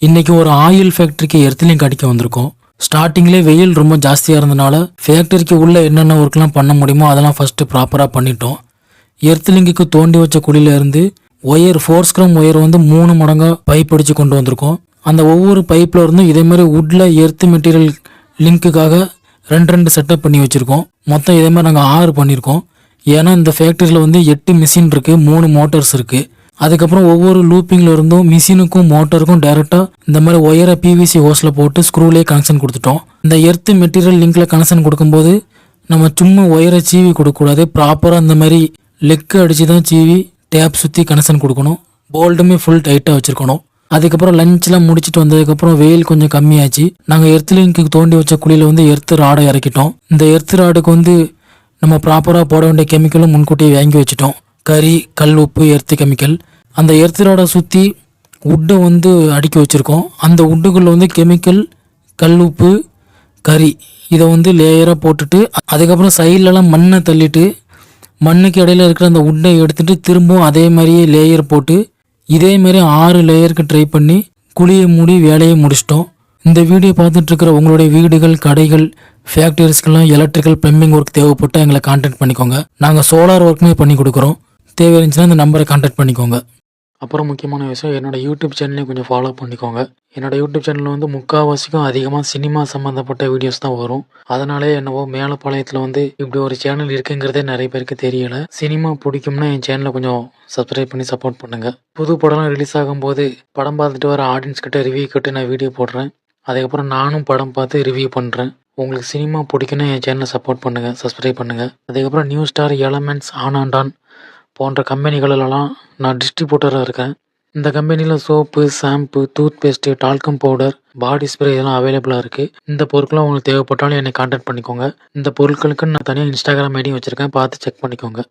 இன்னைக்கு ஒரு ஆயில் ஃபேக்டரிக்கு எர்த்லிங்க் அடிக்க வந்திருக்கோம். ஸ்டார்டிங்லேயே வெயில் ரொம்ப ஜாஸ்தியாக இருந்தனால ஃபேக்டரிக்கு உள்ளே என்னென்ன ஒர்க்லாம் பண்ண முடியுமோ அதெல்லாம் ஃபஸ்ட்டு ப்ராப்பராக பண்ணிட்டோம். எர்த்லிங்குக்கு தோண்டி வச்ச குழியிலேருந்து ஒயர் 4 ஸ்க்ரம் ஒயர் வந்து 3 மடங்காக பைப் அடித்து கொண்டு வந்திருக்கோம். அந்த ஒவ்வொரு பைப்பில் இருந்தும் இதேமாதிரி வுட்டில் எர்த் மெட்டீரியல் லிங்க்குக்காக 2 செட்டப் பண்ணி வச்சுருக்கோம். மொத்தம் இதேமாதிரி நாங்கள் 6 பண்ணியிருக்கோம். ஏன்னா இந்த ஃபேக்டரியில் வந்து 8 மிஷின் இருக்குது, 3 மோட்டார்ஸ் இருக்குது. அதுக்கப்புறம் ஒவ்வொரு லூப்பிங்கில் இருந்தும் மிஷினுக்கும் மோட்டருக்கும் டைரெக்டாக இந்த மாதிரி ஒயரை பிவிசி ஹோஸில் போட்டு ஸ்க்ரூலேயே கனெக்ஷன் கொடுத்துட்டோம். இந்த எர்த் மெட்டீரியல் லிங்கில் கனெக்ஷன் கொடுக்கும்போது நம்ம சும்மா ஒயரை சீவி கொடுக்கக்கூடாது. ப்ராப்பராக இந்த மாதிரி லெக்கு அடித்து தான் சீவி டேப் சுற்றி கனெக்ஷன் கொடுக்கணும். போல்டுமே ஃபுல் டைட்டாக வச்சுருக்கணும். அதுக்கப்புறம் லஞ்செலாம் முடிச்சுட்டு வந்ததுக்கப்புறம் வெயில் கொஞ்சம் கம்மியாச்சு. நாங்கள் எர்த் லிங்க்கு தோண்டி வச்ச குழியில் வந்து எர்த் ராடை இறக்கிட்டோம். இந்த எர்த் ராடுக்கு வந்து நம்ம ப்ராப்பராக போட வேண்டிய கெமிக்கலும் முன்கூட்டியே வாங்கி வச்சுட்டோம். கறி, கல் உப்பு, எர்த்து கெமிக்கல். அந்த எர்த் ராடை சுற்றி உட்டை வந்து அடுக்கி வச்சுருக்கோம். அந்த உட்டுக்குள்ளே வந்து கெமிக்கல், கல் உப்பு, கறி இதை வந்து லேயராக போட்டுட்டு அதுக்கப்புறம் சைட்லலாம் மண்ணை தள்ளிட்டு மண்ணுக்கு இடையில இருக்கிற அந்த உட்டை எடுத்துகிட்டு திரும்பவும் அதே மாதிரியே லேயர் போட்டு இதேமாரி 6 லேயருக்கு ட்ரை பண்ணி குழியை மூடி வேலையை முடிச்சிட்டோம். இந்த வீடியோ பார்த்துட்டு இருக்கிற உங்களுடைய வீடுகள், கடைகள், ஃபேக்டரிஸ்க்கெல்லாம் எலக்ட்ரிக்கல் ப்ளம்பிங் ஒர்க் தேவைப்பட்டால் எங்களை கான்டாக்ட் பண்ணிக்கோங்க. நாங்கள் சோலார் ஒர்க்குமே பண்ணி கொடுக்குறோம். தேவை இருந்துச்சுன்னா இந்த நம்பரை கான்டாக்ட் பண்ணிக்கோங்க. அப்புறம் முக்கியமான விஷயம், என்னோட யூடியூப் சேனலையும் கொஞ்சம் ஃபாலோ பண்ணிக்கோங்க. என்னோட யூடியூப் சேனலில் வந்து முக்கால்வாசிக்கும் அதிகமாக சினிமா சம்மந்தப்பட்ட வீடியோஸ் தான் வரும். அதனாலே என்னவோ மேலப்பாளையத்தில் வந்து இப்படி ஒரு சேனல் இருக்குங்கிறதே நிறைய பேருக்கு தெரியல. சினிமா பிடிக்கும்னா என் சேனலை கொஞ்சம் சப்ஸ்கிரைப் பண்ணி சப்போர்ட் பண்ணுங்க. புது படம்லாம் ரிலீஸ் ஆகும்போது படம் பார்த்துட்டு வர ஆடியன்ஸ் கிட்ட ரிவ்யூ கிட்ட நான் வீடியோ போடுறேன். அதுக்கப்புறம் நானும் படம் பார்த்து ரிவ்யூ பண்ணுறேன். உங்களுக்கு சினிமா பிடிக்குன்னா என் சேனலை சப்போர்ட் பண்ணுங்கள், சப்ஸ்கிரைப் பண்ணுங்கள். அதுக்கப்புறம் new star, elements, on and on போன்ற கம்பெனிகளெல்லாம் நான் டிஸ்ட்ரிபியூட்டராக இருக்கேன். இந்த கம்பெனியில் soap, shampoo, tooth paste, talcum powder, body spray இதெல்லாம் அவைலபிளாக இருக்குது. இந்த பொருட்கள்லாம் உங்களுக்கு தேவைப்பட்டாலும் என்னை கான்டாக்ட் பண்ணிக்கோங்க. இந்த பொருட்களுக்கு நான் தனியாக இன்ஸ்டாகிராம் ஐடியும் வச்சுருக்கேன், பார்த்து செக் பண்ணிக்கோங்க.